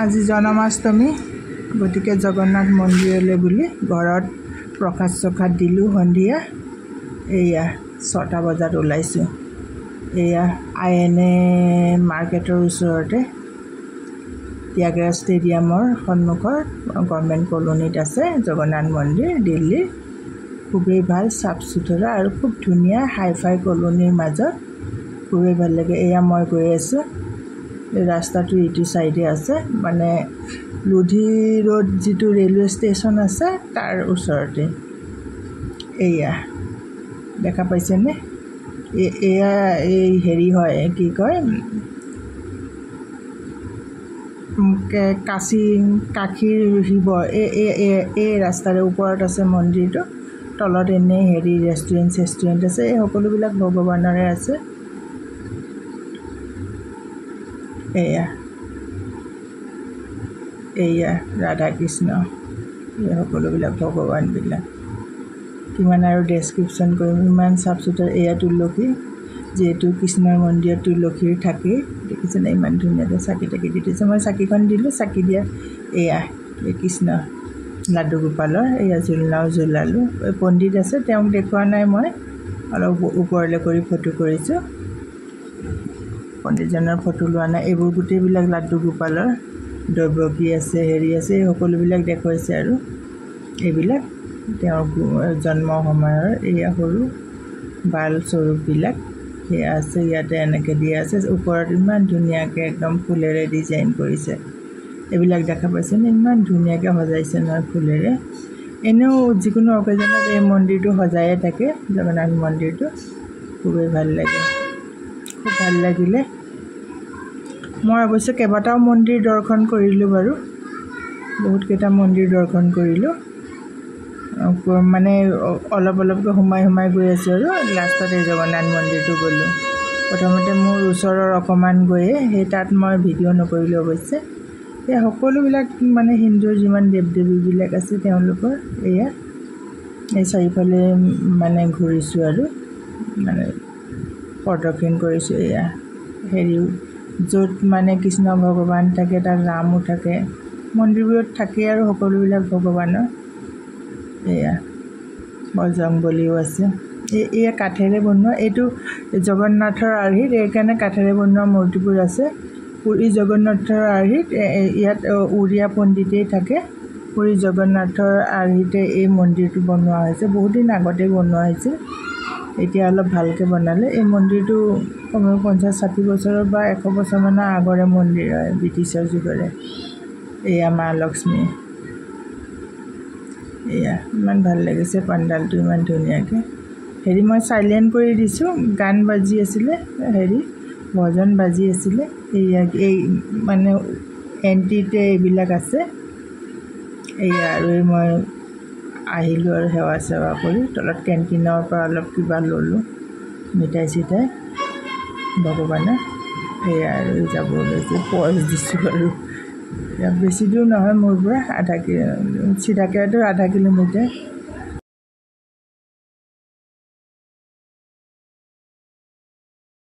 আজি জন্মাষ্টমী গতিকে জগন্নাথ মন্দিৰলৈ বুলি ঘৰত প্ৰসাদ দিলোঁ সন্ধিয়া। এয়া 6টা বজাত ওলাইছোঁ। এয়া INA মাৰ্কেটৰ ওচৰতে ত্যাগৰাজ ষ্টেডিয়ামৰ সন্মুখৰ গভৰ্ণমেণ্ট কলনীত আছে জগন্নাথ মন্দিৰ দিল্লীৰ। খুবেই ভাল, চাফ চুথৰা আৰু খুব ধুনীয়া হাই-ফাই কলনীৰ মাজত খুবেই ভাল লাগে। এয়া মই গৈ আছোঁ, ৰাস্তাটো ইটো চাইডে আছে, মানে লুধি ৰোড যিটো ৰেলৱে ষ্টেচন আছে তাৰ ওচৰতে। এয়া দেখা পাইছেনে? এয়া এই হেৰি হয়, কি কয়, কাশীৰ শিৱ। এই ৰাস্তাৰে ওপৰত আছে মন্দিৰটো, তলত এনেই হেৰি ৰেষ্টুৰেণ্ট আছে। এই সকলোবিলাক ভগৱানৰে আছে। এয়া ৰাধা কৃষ্ণ, এই সকলোবিলাক ভগৱানবিলাক। কিমান আৰু ডেছক্ৰিপশ্যন কৰিম, ইমান চাফ চুথৰা। এয়া তুলসী, যিহেতু কৃষ্ণৰ মন্দিৰত তুলসীৰ থাকেই, দেখিছেনে? ইমান ধুনীয়াকৈ চাকি তাকি দি দিছে। মই চাকিখন দিলোঁ, চাকি দিয়া। এয়া এই কৃষ্ণ লাড্ডু গোপালৰ। এয়া ঝুলনাও ঝুলালোঁ। এই পণ্ডিত আছে, তেওঁক দেখুওৱা নাই, মই অলপ ওপৰলৈ কৰি ফটো কৰিছোঁ। পণ্ডিতজনৰ ফটো লোৱা নাই। এইবোৰ গোটেইবিলাক লাড্ডু গোপালৰ, দৈৱকী আছে, হেৰি আছে, এই সকলোবিলাক দেখুৱাইছে। আৰু এইবিলাক তেওঁৰ জন্ম সময়ৰ এয়া সৰু বাল স্বৰূপবিলাক সেয়া আছে। ইয়াতে এনেকৈ দিয়া আছে। ওপৰত ইমান ধুনীয়াকৈ একদম ফুলেৰে ডিজাইন কৰিছে। এইবিলাক দেখা পাইছেনে? ইমান ধুনীয়াকৈ সজাইছে নহয় ফুলেৰে। এনেও যিকোনো অকেজনত এই মন্দিৰটো সজায়ে থাকে, জগন্নাথ মন্দিৰটো। খুবেই ভাল লাগে, খুব ভাল লাগিলে। মই অৱশ্যে কেইবাটাও মন্দিৰ দৰ্শন কৰিলোঁ বাৰু, বহুতকেইটা মন্দিৰ দৰ্শন কৰিলোঁ। মানে অলপকৈ সোমাই গৈ আছোঁ আৰু লাষ্টত এই জগন্নাথ মন্দিৰটো গ'লোঁ। প্ৰথমতে মোৰ ওচৰৰ অকণমান গৈয়ে সেই তাত মই ভিডিঅ' নকৰিলোঁ অৱশ্যে। এই সকলোবিলাক মানে হিন্দুৰ যিমান দেৱ দেৱীবিলাক আছে তেওঁলোকৰ এয়া এই চাৰিওফালে মানে ঘূৰিছোঁ আৰু মানে প্ৰদক্ষিণ কৰিছোঁ। এয়া হেৰি, য'ত মানে কৃষ্ণ ভগৱান থাকে তাত ৰামো থাকে, মন্দিৰবোৰত থাকে আৰু সকলোবিলাক ভগৱানৰ। এয়া বজৰংবলীও আছে। এয়া কাঠেৰে বনোৱা, এইটো জগন্নাথৰ আৰ্হিত এইকাৰণে কাঠেৰে বনোৱা মূৰ্তিবোৰ আছে। পুৰী জগন্নাথৰ আৰ্হিত ইয়াত উৰিয়া পণ্ডিতেই থাকে। পুৰী জগন্নাথৰ আৰ্হিতে এই মন্দিৰটো বনোৱা হৈছে। বহুত দিন আগতে বনোৱা হৈছিল, এতিয়া অলপ ভালকৈ বনালে। এই মন্দিৰটো কমেও 50-60 বছৰৰ বা 100 বছৰমানৰ আগৰে মন্দিৰ হয়, ব্ৰিটিছৰ যুগৰে। এয়া মা লক্ষ্মী। এয়া ইমান ভাল লাগিছে পাণ্ডালটো, ইমান ধুনীয়াকৈ। হেৰি, মই চাইলেণ্ট কৰি দিছোঁ, গান বাজি আছিলে, হেৰি ভজন বাজি আছিলে। এই মানে এণ্ট্ৰিতে এইবিলাক আছে। এয়া আৰু মই আহিলোঁ আৰু সেৱা চেৱা কৰি তলত কেণ্টিনৰ পৰা অলপ কিবা ল'লোঁ, মিঠাই চিঠাই ভগৱানৰ। সেয়া আৰু যাব ওলাইছোঁ, পজ দিছোঁ আৰু। বেছি দূৰ নহয় মোৰ পৰা, চিধাকৈতো আধা কিলোমিটাৰ।